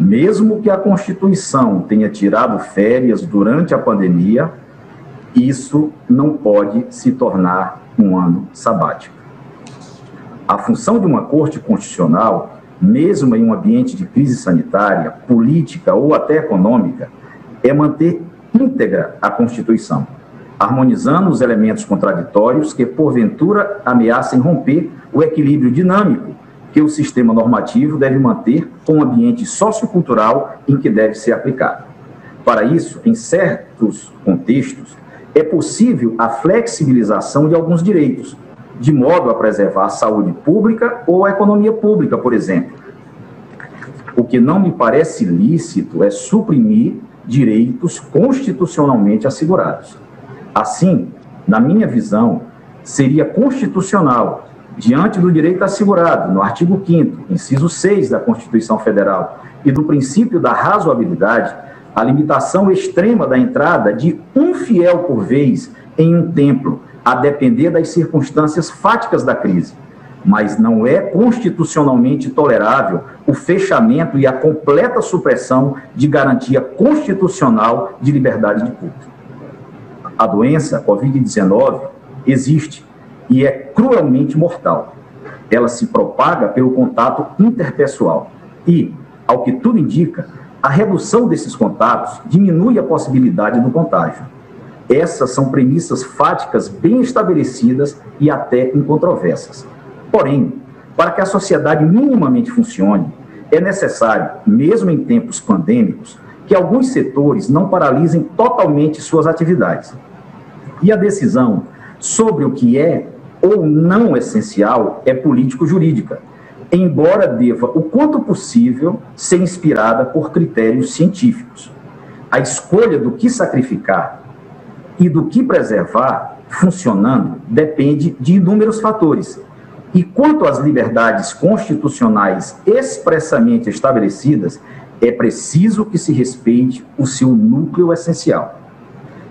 Mesmo que a Constituição tenha tirado férias durante a pandemia, isso não pode se tornar um ano sabático. A função de uma Corte Constitucional, mesmo em um ambiente de crise sanitária, política ou até econômica, é manter íntegra a Constituição, harmonizando os elementos contraditórios que, porventura, ameacem romper o equilíbrio dinâmico que o sistema normativo deve manter com o ambiente sociocultural em que deve ser aplicado. Para isso, em certos contextos, é possível a flexibilização de alguns direitos, de modo a preservar a saúde pública ou a economia pública, por exemplo. O que não me parece lícito é suprimir direitos constitucionalmente assegurados. Assim, na minha visão, seria constitucional, diante do direito assegurado, no artigo 5º, inciso 6 da Constituição Federal, e do princípio da razoabilidade, a limitação extrema da entrada de um fiel por vez em um templo, a depender das circunstâncias fáticas da crise. Mas não é constitucionalmente tolerável o fechamento e a completa supressão de garantia constitucional de liberdade de culto. A doença, Covid-19, existe e é cruelmente mortal. Ela se propaga pelo contato interpessoal e, ao que tudo indica, a redução desses contatos diminui a possibilidade do contágio. Essas são premissas fáticas bem estabelecidas e até incontroversas. Porém, para que a sociedade minimamente funcione, é necessário, mesmo em tempos pandêmicos, que alguns setores não paralisem totalmente suas atividades. E a decisão sobre o que é ou não essencial é político-jurídica, embora deva, o quanto possível, ser inspirada por critérios científicos. A escolha do que sacrificar e do que preservar, funcionando, depende de inúmeros fatores. E quanto às liberdades constitucionais expressamente estabelecidas, é preciso que se respeite o seu núcleo essencial.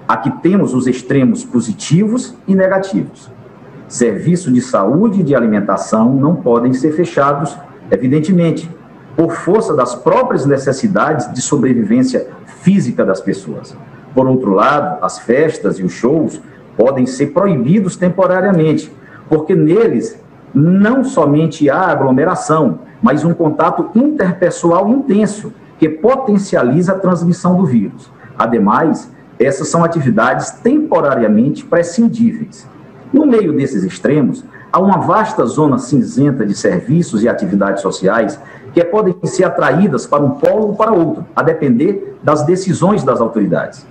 Aqui temos os extremos positivos e negativos. Serviços de saúde e de alimentação não podem ser fechados, evidentemente, por força das próprias necessidades de sobrevivência física das pessoas. Por outro lado, as festas e os shows podem ser proibidos temporariamente, porque neles não somente há aglomeração, mas um contato interpessoal intenso, que potencializa a transmissão do vírus. Ademais, essas são atividades temporariamente prescindíveis. No meio desses extremos, há uma vasta zona cinzenta de serviços e atividades sociais que podem ser atraídas para um polo ou para outro, a depender das decisões das autoridades.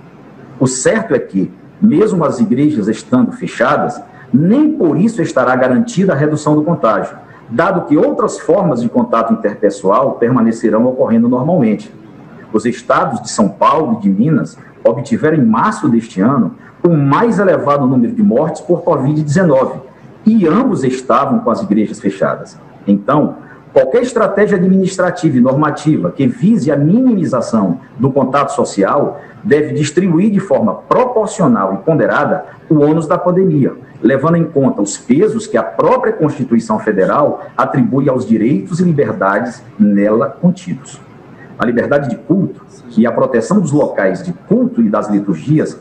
O certo é que, mesmo as igrejas estando fechadas, nem por isso estará garantida a redução do contágio, dado que outras formas de contato interpessoal permanecerão ocorrendo normalmente. Os estados de São Paulo e de Minas obtiveram em março deste ano o mais elevado número de mortes por Covid-19, e ambos estavam com as igrejas fechadas. Então, qualquer estratégia administrativa e normativa que vise a minimização do contato social deve distribuir de forma proporcional e ponderada o ônus da pandemia, levando em conta os pesos que a própria Constituição Federal atribui aos direitos e liberdades nela contidos. A liberdade de culto e a proteção dos locais de culto e das liturgias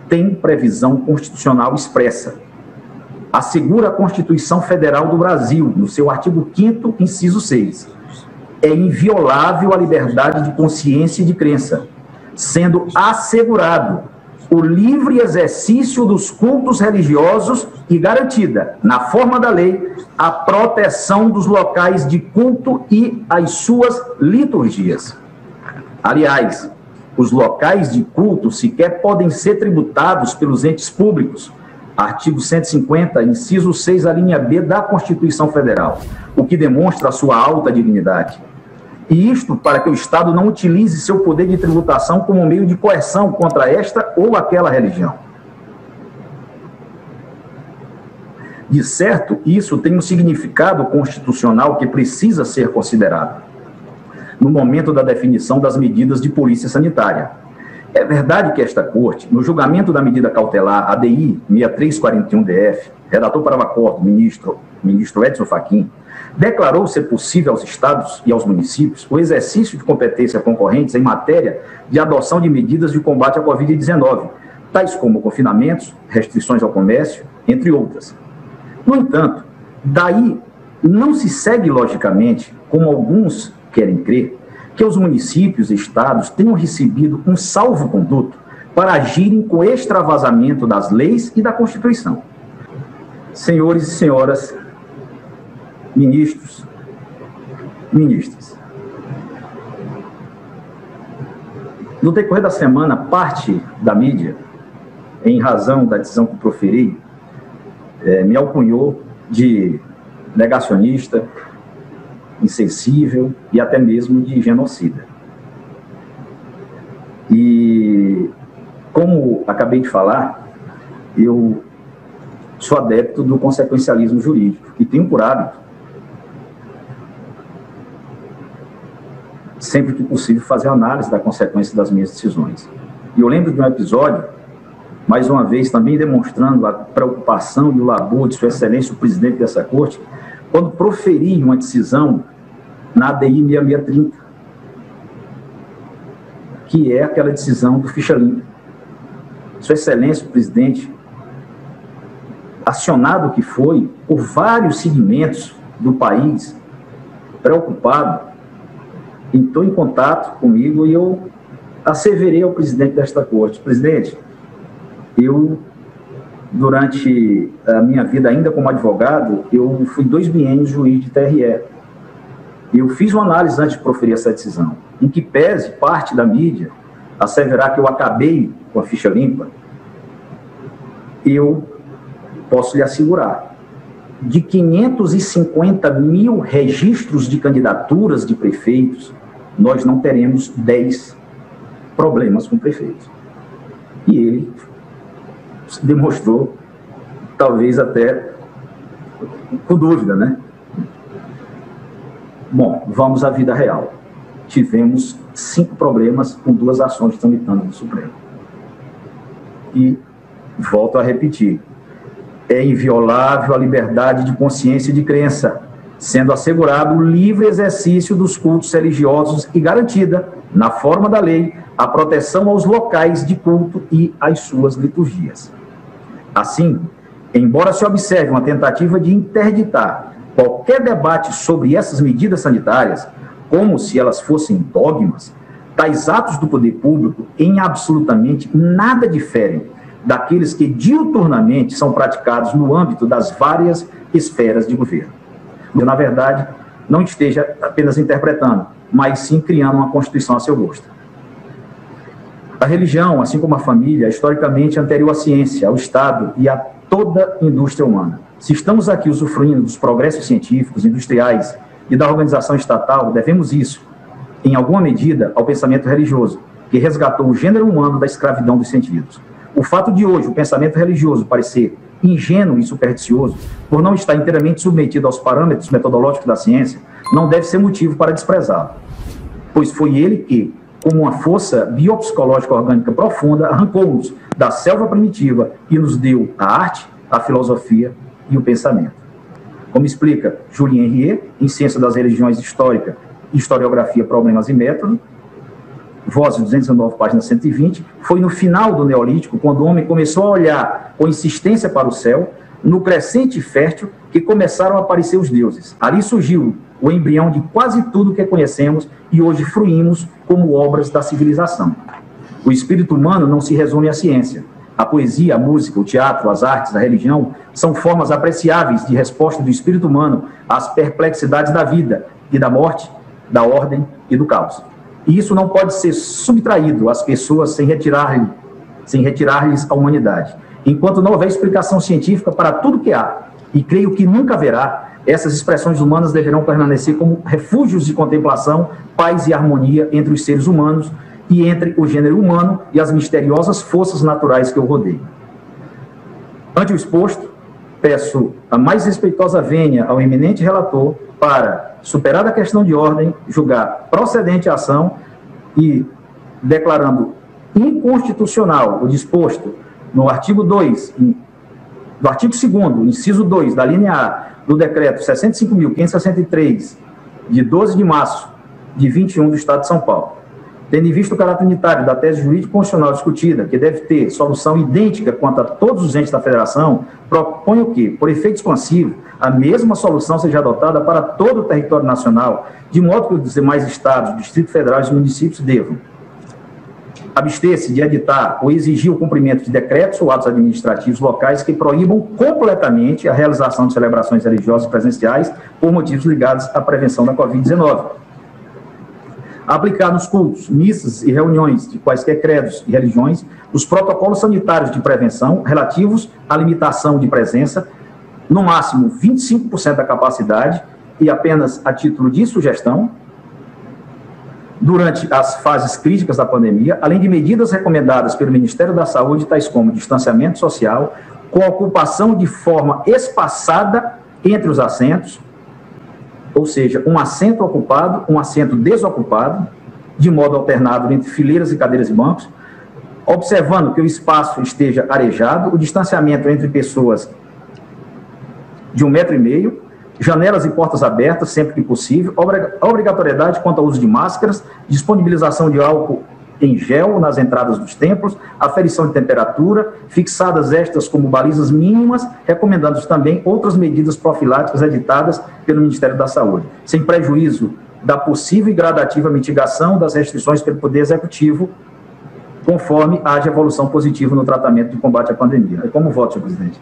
tem previsão constitucional expressa. Assegura a Constituição Federal do Brasil, no seu artigo 5º, inciso 6. É inviolável a liberdade de consciência e de crença, sendo assegurado o livre exercício dos cultos religiosos e garantida, na forma da lei, a proteção dos locais de culto e as suas liturgias. Aliás, os locais de culto sequer podem ser tributados pelos entes públicos. Artigo 150, inciso 6, a linha B da Constituição Federal, o que demonstra a sua alta dignidade. E isto para que o Estado não utilize seu poder de tributação como meio de coerção contra esta ou aquela religião. De certo, isso tem um significado constitucional que precisa ser considerado no momento da definição das medidas de polícia sanitária. É verdade que esta Corte, no julgamento da medida cautelar ADI 6341-DF, redator para o acordo, ministro Edson Fachin, declarou ser possível aos estados e aos municípios o exercício de competências concorrentes em matéria de adoção de medidas de combate à Covid-19, tais como confinamentos, restrições ao comércio, entre outras. No entanto, daí não se segue logicamente, como alguns querem crer, que os municípios e estados tenham recebido um salvo-conduto para agirem com extravasamento das leis e da Constituição. Senhores e senhoras, ministros, ministras, no decorrer da semana, parte da mídia, em razão da decisão que proferi, me alcunhou de negacionista, insensível e até mesmo de genocida. E, como acabei de falar, eu sou adepto do consequencialismo jurídico e tenho por hábito, sempre que possível, fazer análise da consequência das minhas decisões. E eu lembro de um episódio, mais uma vez, também demonstrando a preocupação e o labor de Sua Excelência, o presidente dessa Corte, quando proferi uma decisão na ADI 6630, que é aquela decisão do ficha limpa. Sua Excelência, o presidente, acionado que foi por vários segmentos do país, preocupado, entrou em contato comigo e eu asseverei ao presidente desta Corte: presidente, eu, durante a minha vida ainda como advogado, eu fui 2 biênios juiz de TRE. Eu fiz uma análise antes de proferir essa decisão, em que pese parte da mídia asseverar que eu acabei com a ficha limpa, eu posso lhe assegurar, de 550 mil registros de candidaturas de prefeitos, nós não teremos 10 problemas com prefeitos. E ele demonstrou, talvez até com dúvida, né? Bom, vamos à vida real. Tivemos 5 problemas com 2 ações tramitando no Supremo. E volto a repetir, é inviolável a liberdade de consciência e de crença, sendo assegurado o livre exercício dos cultos religiosos e garantida, na forma da lei, a proteção aos locais de culto e às suas liturgias. Assim, embora se observe uma tentativa de interditar qualquer debate sobre essas medidas sanitárias, como se elas fossem dogmas, tais atos do poder público em absolutamente nada diferem daqueles que diuturnamente são praticados no âmbito das várias esferas de governo. Eu, na verdade, não esteja apenas interpretando, mas sim criando uma Constituição a seu gosto. A religião, assim como a família, é historicamente anterior à ciência, ao Estado e a toda a indústria humana. Se estamos aqui usufruindo dos progressos científicos, industriais e da organização estatal, devemos isso, em alguma medida, ao pensamento religioso, que resgatou o gênero humano da escravidão dos sentidos. O fato de hoje o pensamento religioso parecer ingênuo e supersticioso, por não estar inteiramente submetido aos parâmetros metodológicos da ciência, não deve ser motivo para desprezá-lo, pois foi ele que, como uma força biopsicológica orgânica profunda, arrancou-nos da selva primitiva e nos deu a arte, a filosofia e o pensamento. Como explica Julien Henriet, em Ciência das Religiões Histórica, Historiografia, Problemas e Método, Voz 219, página 120, foi no final do Neolítico, quando o homem começou a olhar com insistência para o céu, no crescente fértil, que começaram a aparecer os deuses. Ali surgiu o embrião de quase tudo que conhecemos e hoje fruímos como obras da civilização. O espírito humano não se resume à ciência. A poesia, a música, o teatro, as artes, a religião são formas apreciáveis de resposta do espírito humano às perplexidades da vida e da morte, da ordem e do caos. E isso não pode ser subtraído às pessoas sem retirar-lhes a humanidade. Enquanto não houver explicação científica para tudo que há, e creio que nunca haverá, essas expressões humanas deverão permanecer como refúgios de contemplação, paz e harmonia entre os seres humanos e entre o gênero humano e as misteriosas forças naturais que o rodeiam. Ante o exposto, peço a mais respeitosa vênia ao eminente relator para, superada a questão de ordem, julgar procedente a ação e, declarando inconstitucional o disposto no artigo 2, do artigo 2º, inciso 2, da linha A, do decreto 65.563, de 12 de março de 21 do Estado de São Paulo. Tendo em vista o caráter unitário da tese jurídico-constitucional discutida, que deve ter solução idêntica quanto a todos os entes da Federação, proponho que, por efeito expansivo, a mesma solução seja adotada para todo o território nacional, de modo que os demais estados, Distrito Federal e municípios devam abster-se de editar ou exigir o cumprimento de decretos ou atos administrativos locais que proíbam completamente a realização de celebrações religiosas presenciais por motivos ligados à prevenção da Covid-19. Aplicar nos cultos, missas e reuniões de quaisquer credos e religiões os protocolos sanitários de prevenção relativos à limitação de presença, no máximo 25% da capacidade e apenas a título de sugestão, durante as fases críticas da pandemia, além de medidas recomendadas pelo Ministério da Saúde, tais como distanciamento social, com ocupação de forma espaçada entre os assentos, ou seja, um assento ocupado, um assento desocupado, de modo alternado entre fileiras e cadeiras e bancos, observando que o espaço esteja arejado, o distanciamento entre pessoas de 1,5 metro, janelas e portas abertas, sempre que possível, obrigatoriedade quanto ao uso de máscaras, disponibilização de álcool em gel nas entradas dos templos, aferição de temperatura, fixadas estas como balizas mínimas, recomendando também outras medidas profiláticas editadas pelo Ministério da Saúde, sem prejuízo da possível e gradativa mitigação das restrições pelo Poder Executivo, conforme haja evolução positiva no tratamento de combate à pandemia. Como voto, senhor presidente?